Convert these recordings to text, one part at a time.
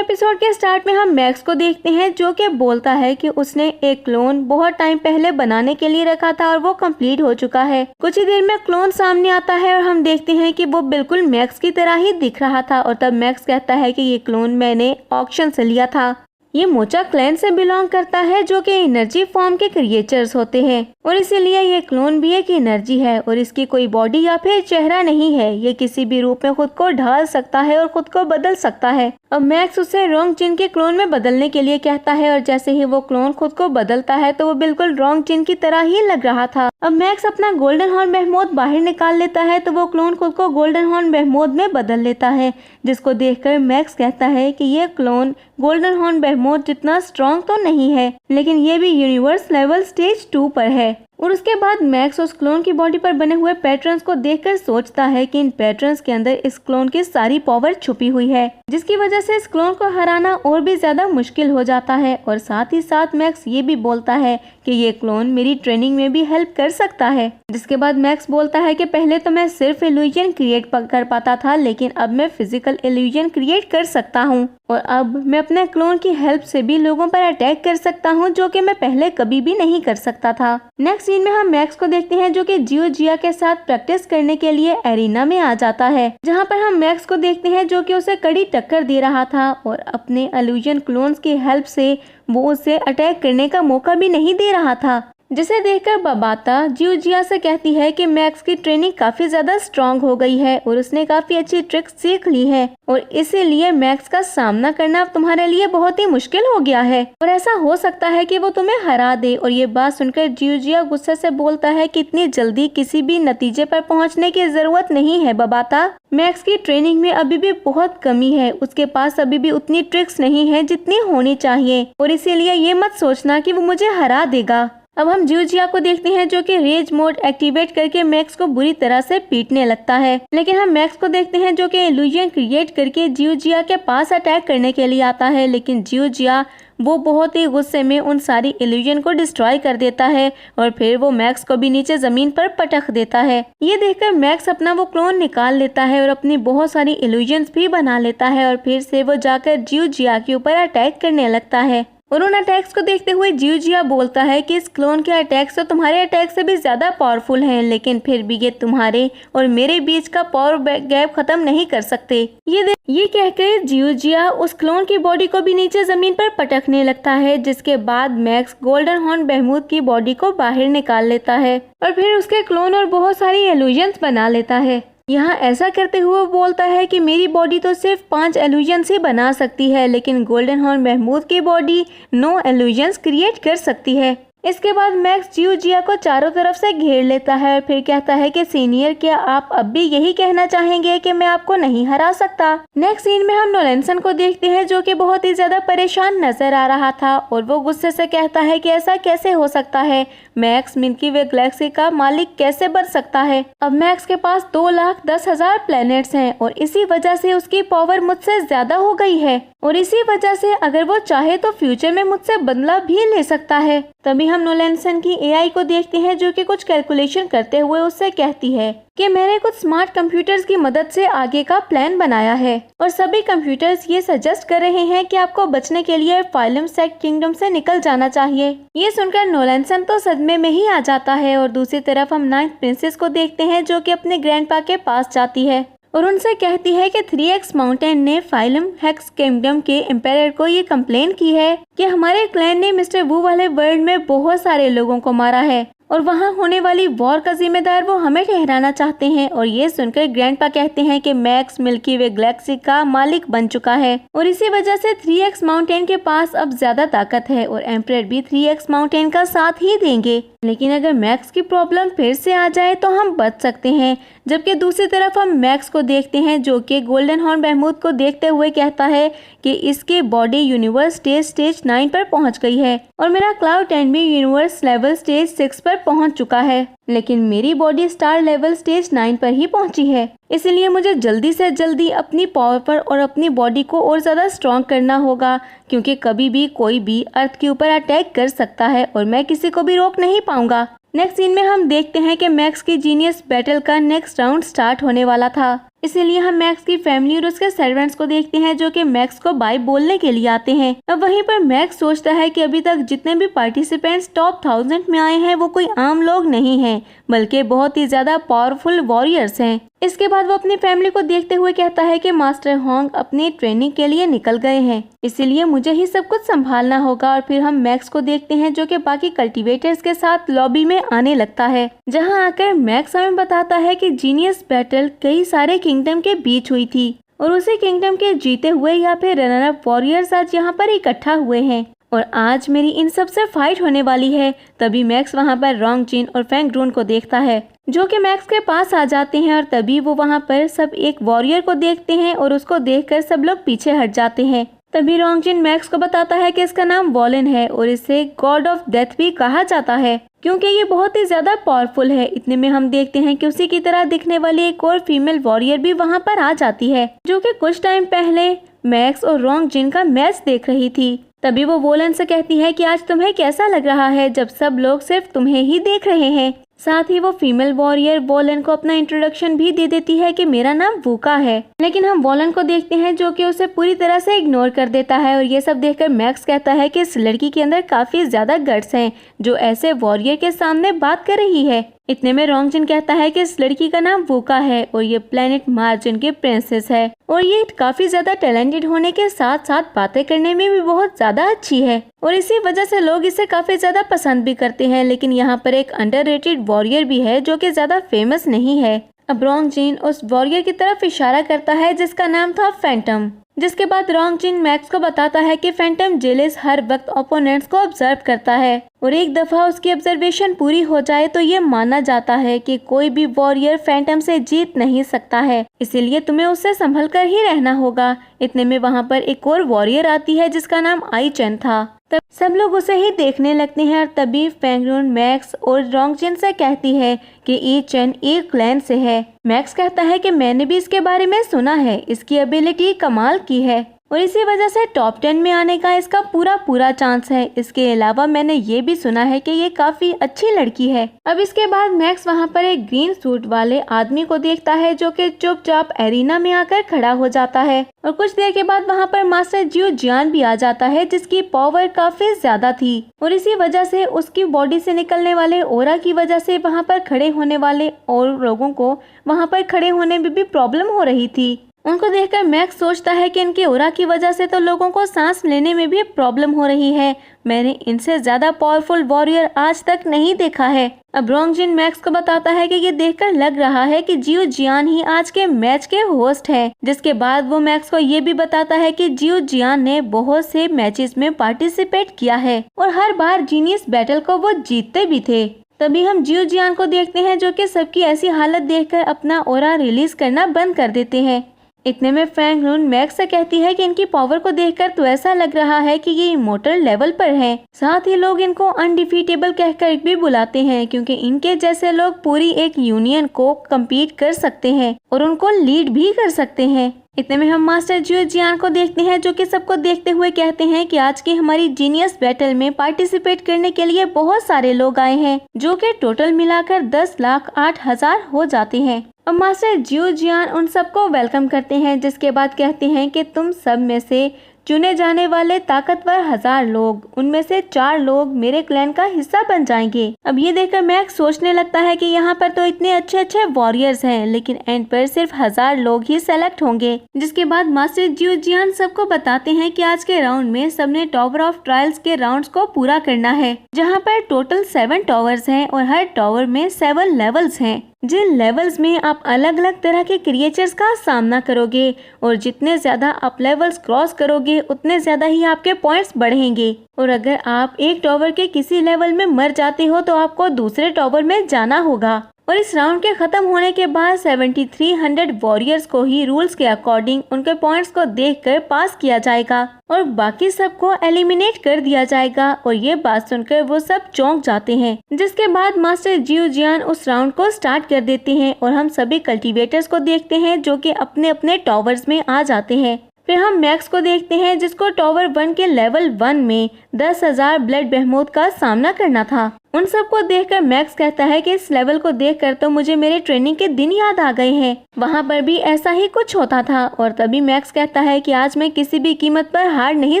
Episode के start में हम मैक्स को देखते हैं जो कि बोलता है कि उसने एक क्लोन बहुत टाइम पहले बनाने के लिए रखा था और वो कंप्लीट हो चुका है। कुछ ही देर में क्लोन सामने आता है और हम देखते हैं कि वो बिल्कुल मैक्स की तरह ही दिख रहा था और तब मैक्स कहता है कि ये क्लोन मैंने ऑक्शन से लिया था। ये मोचा क्लैन से बिलोंग करता है जो कि एनर्जी फॉर्म के क्रिएचर्स होते हैं और इसीलिए ये क्लोन भी एक एनर्जी है और इसकी कोई बॉडी या फिर चेहरा नहीं है। ये किसी भी रूप में खुद को ढाल सकता है और खुद को बदल सकता है। अब मैक्स उसे रोंग जिन के क्लोन में बदलने के लिए कहता है और जैसे ही वो क्लोन खुद को बदलता है तो वो बिल्कुल रोंग जिन की तरह ही लग रहा था। अब मैक्स अपना गोल्डन हॉर्न बेहेमोथ बाहर निकाल लेता है तो वो क्लोन खुद को गोल्डन हॉर्न बेहेमोथ में बदल लेता है, जिसको देखकर मैक्स कहता है कि ये क्लोन गोल्डन हॉर्न बेहेमोथ जितना स्ट्रॉन्ग तो नहीं है, लेकिन ये भी यूनिवर्स लेवल स्टेज 2 पर है। और उसके बाद मैक्स उस क्लोन की बॉडी पर बने हुए पैटर्न्स को देखकर सोचता है कि इन पैटर्न्स के अंदर इस क्लोन की सारी पावर छुपी हुई है, जिसकी वजह से इस क्लोन को हराना और भी ज्यादा मुश्किल हो जाता है। और साथ ही साथ मैक्स ये भी बोलता है कि ये क्लोन मेरी ट्रेनिंग में भी हेल्प कर सकता है। जिसके बाद मैक्स बोलता है कि पहले तो मैं सिर्फ इल्यूजन क्रिएट कर पाता था, लेकिन अब मैं फिजिकल इल्यूजन क्रिएट कर सकता हूँ और अब मैं अपने क्लोन की हेल्प से भी लोगों पर अटैक कर सकता हूँ, जो कि मैं पहले कभी भी नहीं कर सकता था। नेक्स्ट सीन में हम मैक्स को देखते हैं जो कि जिया के साथ प्रैक्टिस करने के लिए एरिना में आ जाता है, जहाँ पर हम मैक्स को देखते हैं जो कि उसे कड़ी टक्कर दे रहा था और अपने इल्यूजन क्लोन्स की हेल्प से वो उसे अटैक करने का मौका भी नहीं दे रहा था। जिसे देखकर बबाता जिया से कहती है कि मैक्स की ट्रेनिंग काफी ज्यादा स्ट्रांग हो गई है और उसने काफी अच्छी ट्रिक्स सीख ली है और इसीलिए मैक्स का सामना करना तुम्हारे लिए बहुत ही मुश्किल हो गया है और ऐसा हो सकता है कि वो तुम्हें हरा दे। और ये बात सुनकर जिया गुस्से से बोलता है कि इतनी जल्दी किसी भी नतीजे पर पहुंचने की जरूरत नहीं है बबाता। मैक्स की ट्रेनिंग में अभी भी बहुत कमी है, उसके पास अभी भी उतनी ट्रिक्स नहीं है जितनी होनी चाहिए और इसीलिए ये मत सोचना कि वो मुझे हरा देगा। अब हम जिया को देखते हैं जो कि रेज मोड एक्टिवेट करके मैक्स को बुरी तरह से पीटने लगता है, लेकिन हम मैक्स को देखते हैं जो कि इल्यूजन क्रिएट करके जिया के पास अटैक करने के लिए आता है, लेकिन जिया वो बहुत ही गुस्से में उन सारी इल्यूजन को डिस्ट्रॉय कर देता है और फिर वो मैक्स को भी नीचे जमीन पर पटक देता है। ये देखकर मैक्स अपना वो क्लोन निकाल लेता है और अपनी बहुत सारी इल्यूजन्स भी बना लेता है और फिर से वो जाकर जिया के ऊपर अटैक करने लगता है। और उन अटैक्स को देखते हुए जिया बोलता है कि इस क्लोन के अटैक्स तो तुम्हारे अटैक से भी ज्यादा पावरफुल हैं, लेकिन फिर भी ये तुम्हारे और मेरे बीच का पावर गैप खत्म नहीं कर सकते। ये कहकर जिया उस क्लोन की बॉडी को भी नीचे जमीन पर पटकने लगता है, जिसके बाद मैक्स गोल्डन हॉर्न बेहेमोथ की बॉडी को बाहर निकाल लेता है और फिर उसके क्लोन और बहुत सारी इल्यूजन्स बना लेता है। यहाँ ऐसा करते हुए बोलता है कि मेरी बॉडी तो सिर्फ 5 इल्यूजन्स ही बना सकती है, लेकिन गोल्डन हॉर्न बेहेमोथ की बॉडी 9 इल्यूजन्स क्रिएट कर सकती है। इसके बाद मैक्स जिया को चारों तरफ से घेर लेता है और फिर कहता है कि सीनियर, क्या आप अब भी यही कहना चाहेंगे कि मैं आपको नहीं हरा सकता। नेक्स्ट सीन में हम नोलेंसन को देखते हैं जो कि बहुत ही ज्यादा परेशान नजर आ रहा था और वो गुस्से से कहता है कि ऐसा कैसे हो सकता है, मैक्स मिल्की वे गैलेक्सी का मालिक कैसे बन सकता है। अब मैक्स के पास 2,10,000 प्लैनेट्स हैं और इसी वजह से उसकी पावर मुझसे ज्यादा हो गई है और इसी वजह से अगर वो चाहे तो फ्यूचर में मुझसे बदला भी ले सकता है। तभी हम नोलेंसन की एआई को देखते हैं जो कि कुछ कैलकुलेशन करते हुए उससे कहती है कि मैंने कुछ स्मार्ट कंप्यूटर्स की मदद से आगे का प्लान बनाया है और सभी कंप्यूटर्स ये सजेस्ट कर रहे हैं कि आपको बचने के लिए फाइलम सेक्ट किंगडम से निकल जाना चाहिए। ये सुनकर नोलेंसन तो सदमे में ही आ जाता है और दूसरी तरफ हम 9th प्रिंसेस को देखते हैं जो कि अपने ग्रैंडपा के पास जाती है और उनसे कहती है कि 3x माउंटेन ने फाइलम हेक्स किंगडम के एम्पायर को ये कंप्लेन की है कि हमारे क्लैन ने मिस्टर वू वाले वर्ल्ड में बहुत सारे लोगों को मारा है और वहाँ होने वाली वॉर का जिम्मेदार वो हमें ठहराना चाहते हैं। और ये सुनकर ग्रैंडपा कहते हैं कि मैक्स मिल्की वे गैलेक्सी का मालिक बन चुका है और इसी वजह से 3x माउंटेन के पास अब ज्यादा ताकत है और एम्परर भी 3x माउंटेन का साथ ही देंगे, लेकिन अगर मैक्स की प्रॉब्लम फिर से आ जाए तो हम बच सकते हैं। जबकि दूसरी तरफ हम मैक्स को देखते हैं जो कि गोल्डन हॉर्न बेहेमोथ को देखते हुए कहता है कि इसकी बॉडी यूनिवर्स स्टेज 9 पर पहुंच गई है और मेरा क्लाउड 10 भी यूनिवर्स लेवल स्टेज 6 पर पहुंच चुका है, लेकिन मेरी बॉडी स्टार लेवल स्टेज 9 पर ही पहुंची है। इसलिए मुझे जल्दी से जल्दी अपनी पावर पर और अपनी बॉडी को और ज्यादा स्ट्रॉन्ग करना होगा, क्योंकि कभी भी कोई भी अर्थ के ऊपर अटैक कर सकता है और मैं किसी को भी रोक नहीं पाऊंगा। नेक्स्ट सीन में हम देखते हैं कि मैक्स की जीनियस बैटल का नेक्स्ट राउंड स्टार्ट होने वाला था। इसीलिए हम मैक्स की फैमिली और उसके सर्वेंट्स को देखते हैं जो कि मैक्स को बाय बोलने के लिए आते हैं। अब वहीं पर मैक्स सोचता है कि अभी तक जितने भी पार्टिसिपेंट्स टॉप 1000 में आए हैं वो कोई आम लोग नहीं हैं, बल्कि बहुत ही ज्यादा पावरफुल वॉरियर्स हैं। इसके बाद वो अपनी फैमिली को देखते हुए कहता है कि मास्टर होंग अपनी ट्रेनिंग के लिए निकल गए हैं, इसीलिए मुझे ही सब कुछ संभालना होगा। और फिर हम मैक्स को देखते हैं जो कि बाकी कल्टीवेटर्स के साथ लॉबी में आने लगता है, जहां आकर मैक्स हमें बताता है कि जीनियस बैटल कई सारे किंगडम के बीच हुई थी और उसी किंगडम के जीते हुए या फिर रनर अप वॉरियर्स आज यहाँ पर इकट्ठा हुए हैं और आज मेरी इन सब से फाइट होने वाली है। तभी मैक्स वहाँ पर रोंग जिन और फेंग ड्रून को देखता है जो कि मैक्स के पास आ जाते हैं और तभी वो वहाँ पर सब एक वॉरियर को देखते हैं और उसको देखकर सब लोग पीछे हट जाते हैं। तभी रोंग जिन मैक्स को बताता है कि इसका नाम वॉलन है और इसे गॉड ऑफ डेथ भी कहा जाता है क्योंकि ये बहुत ही ज्यादा पावरफुल है। इतने में हम देखते हैं कि उसी की तरह दिखने वाली एक और फीमेल वॉरियर भी वहाँ पर आ जाती है जो कि कुछ टाइम पहले मैक्स और रोंग जिन का मैच देख रही थी। तभी वो वॉलन से कहती है कि आज तुम्हें कैसा लग रहा है जब सब लोग सिर्फ तुम्हें ही देख रहे हैं। साथ ही वो फीमेल वॉरियर वॉलन को अपना इंट्रोडक्शन भी दे देती है कि मेरा नाम वूका है, लेकिन हम वॉलन को देखते हैं जो कि उसे पूरी तरह से इग्नोर कर देता है। और ये सब देखकर मैक्स कहता है कि इस लड़की के अंदर काफी ज्यादा गट्स हैं जो ऐसे वॉरियर के सामने बात कर रही है। इतने में रोंग जिन कहता है कि इस लड़की का नाम वूका है और ये प्लेनेट मार्जिन की प्रिंसेस है और ये काफी ज्यादा टैलेंटेड होने के साथ साथ बातें करने में भी बहुत ज्यादा अच्छी है और इसी वजह से लोग इसे काफी ज्यादा पसंद भी करते हैं। लेकिन यहाँ पर एक अंडररेटेड वॉरियर भी है जो कि ज्यादा फेमस नहीं है। अब रोंग जिन उस वॉरियर की तरफ इशारा करता है जिसका नाम था फैंटम, जिसके बाद रोंग जिन मैक्स को बताता है कि फैंटम जेलिस हर वक्त ओपोनेंट्स को ऑब्जर्व करता है और एक दफा उसकी ऑब्जर्वेशन पूरी हो जाए तो ये माना जाता है कि कोई भी वॉरियर फैंटम से जीत नहीं सकता है, इसीलिए तुम्हें उससे संभल कर ही रहना होगा। इतने में वहाँ पर एक और वॉरियर आती है जिसका नाम आई चेन था। तब सब लोग उसे ही देखने लगते हैं और तभी फेंग ड्रून मैक्स और रोंग जिन से कहती है कि ई चेन एक क्लैन से है। मैक्स कहता है कि मैंने भी इसके बारे में सुना है, इसकी एबिलिटी कमाल की है और इसी वजह से टॉप 10 में आने का इसका पूरा चांस है। इसके अलावा मैंने ये भी सुना है कि ये काफी अच्छी लड़की है। अब इसके बाद मैक्स वहाँ पर एक ग्रीन सूट वाले आदमी को देखता है जो कि चुपचाप एरिना में आकर खड़ा हो जाता है और कुछ देर के बाद वहाँ पर मास्टर जियो जियान भी आ जाता है जिसकी पावर काफी ज्यादा थी और इसी वजह से उसकी बॉडी से निकलने वाले ओरा की वजह से वहाँ पर खड़े होने वाले और लोगों को वहाँ पर खड़े होने में भी प्रॉब्लम हो रही थी। उनको देखकर मैक्स सोचता है कि इनके ओरा की वजह से तो लोगों को सांस लेने में भी प्रॉब्लम हो रही है। मैंने इनसे ज्यादा पावरफुल वॉरियर आज तक नहीं देखा है। अब रोंग जिन मैक्स को बताता है कि ये देखकर लग रहा है कि जियो जियान ही आज के मैच के होस्ट है। जिसके बाद वो मैक्स को ये भी बताता है कि जियो जियान ने बहुत से मैचेस में पार्टिसिपेट किया है और हर बार जीनियस बैटल को वो जीतते भी थे। तभी हम जियो जियान को देखते हैं जो कि सबकी ऐसी हालत देखकर अपना ओरा रिलीज करना बंद कर देते हैं। इतने में फेंग ड्रून मैक्स से कहती है कि इनकी पावर को देखकर तो ऐसा लग रहा है कि ये इमोर्टल लेवल पर है। साथ ही लोग इनको अनडिफीटेबल कहकर भी बुलाते हैं क्योंकि इनके जैसे लोग पूरी एक यूनियन को कम्पीट कर सकते हैं और उनको लीड भी कर सकते हैं। इतने में हम मास्टर जियो जियान को देखते हैं जो कि सबको देखते हुए कहते हैं कि आज की हमारी जीनियस बैटल में पार्टिसिपेट करने के लिए बहुत सारे लोग आए हैं जो कि टोटल मिलाकर 10,08,000 हो जाते हैं। अब मास्टर जियो जियान उन सबको वेलकम करते हैं जिसके बाद कहते हैं कि तुम सब में से चुने जाने वाले ताकतवर 1000 लोग, उनमें से 4 लोग मेरे क्लैन का हिस्सा बन जाएंगे। अब ये देखकर मैक्स सोचने लगता है कि यहाँ पर तो इतने अच्छे वॉरियर्स हैं लेकिन एंड पर सिर्फ 1000 लोग ही सेलेक्ट होंगे। जिसके बाद मास्टर जियो जियान सबको बताते हैं कि आज के राउंड में सबने टॉवर ऑफ ट्रायल्स के राउंड्स को पूरा करना है जहाँ पर टोटल 7 टॉवर्स हैं और हर टॉवर में 7 लेवल्स हैं। जिन लेवल्स में आप अलग अलग तरह के क्रिएचर्स का सामना करोगे और जितने ज्यादा आप लेवल्स क्रॉस करोगे उतने ज्यादा ही आपके पॉइंट्स बढ़ेंगे और अगर आप एक टॉवर के किसी लेवल में मर जाते हो तो आपको दूसरे टॉवर में जाना होगा। और इस राउंड के खत्म होने के बाद 7300 वॉरियर्स को ही रूल्स के अकॉर्डिंग उनके पॉइंट्स को देखकर पास किया जाएगा और बाकी सबको एलिमिनेट कर दिया जाएगा। और ये बात सुनकर वो सब चौंक जाते हैं। जिसके बाद मास्टर जियो जियान उस राउंड को स्टार्ट कर देते हैं और हम सभी कल्टीवेटर्स को देखते हैं जो कि अपने अपने टॉवर्स में आ जाते हैं। फिर हम मैक्स को देखते हैं जिसको टॉवर 1 के लेवल 1 में 10,000 ब्लड बेहमोथ का सामना करना था। उन सबको देखकर मैक्स कहता है कि इस लेवल को देखकर तो मुझे मेरे ट्रेनिंग के दिन याद आ गए हैं। वहाँ पर भी ऐसा ही कुछ होता था और तभी मैक्स कहता है कि आज मैं किसी भी कीमत पर हार नहीं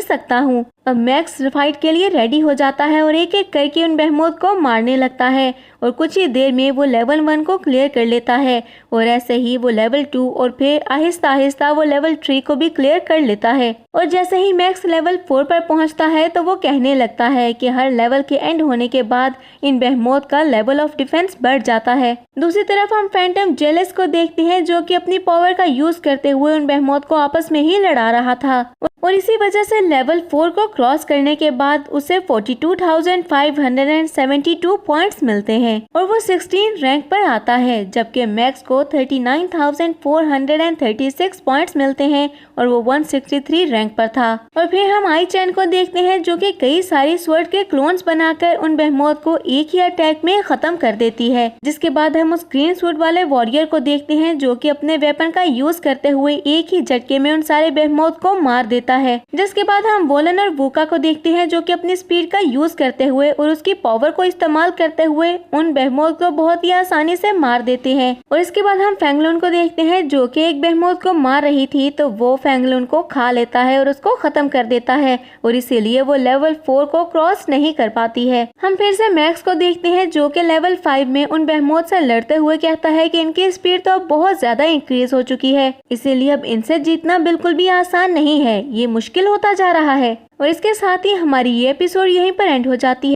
सकता हूँ। अब मैक्स फाइट के लिए रेडी हो जाता है और एक एक करके उन बेहमोद को मारने लगता है और कुछ ही देर में वो लेवल 1 को क्लियर कर लेता है और ऐसे ही वो लेवल 2 और फिर आहिस्ता आहिस्ता वो लेवल 3 को भी क्लियर कर लेता है। और जैसे ही मैक्स लेवल 4 पर पहुंचता है तो वो कहने लगता है कि हर लेवल के एंड होने के बाद इन बेहमोद का लेवल ऑफ डिफेंस बढ़ जाता है। दूसरी तरफ हम फैंटम जेलिस को देखते हैं जो कि अपनी पावर का यूज करते हुए उन बेहमोद को आपस में ही लड़ा रहा था और इसी वजह से लेवल 4 को क्रॉस करने के बाद उसे 42,572 पॉइंट्स मिलते हैं और वो 16 रैंक पर आता है, जबकि मैक्स को 39,436 पॉइंट्स मिलते हैं और वो 163 रैंक पर था। और फिर हम आई चैन को देखते हैं जो कि कई सारी स्वर्ड के क्लोन्स बनाकर उन बेहमोद को एक ही अटैक में खत्म कर देती है। जिसके बाद हम उस ग्रीन सूट वाले वॉरियर को देखते हैं जो कि अपने वेपन का यूज करते हुए एक ही झटके में उन सारे बेहमोद को मार देता है। जिसके बाद हम वोलन और वूका को देखते हैं जो कि अपनी स्पीड का यूज करते हुए और उसकी पावर को इस्तेमाल करते हुए उन बेहमोद को बहुत ही आसानी से मार देते हैं। और इसके बाद हम फैंगलून को देखते हैं जो कि एक बेहमोद को मार रही थी तो वो फैंगलून को खा लेता है और उसको खत्म कर देता है और इसीलिए वो लेवल 4 को क्रॉस नहीं कर पाती है। हम फिर से मैक्स को देखते हैं जो कि लेवल 5 में उन बेहमोद से लड़ते हुए कहता है कि इनकी स्पीड तो अब बहुत ज्यादा इंक्रीज हो चुकी है, इसीलिए अब इनसे जीतना बिल्कुल भी आसान नहीं है, ये मुश्किल होता जा रहा है। और इसके साथ ही हमारी ये एपिसोड यहीं पर एंड हो जाती है।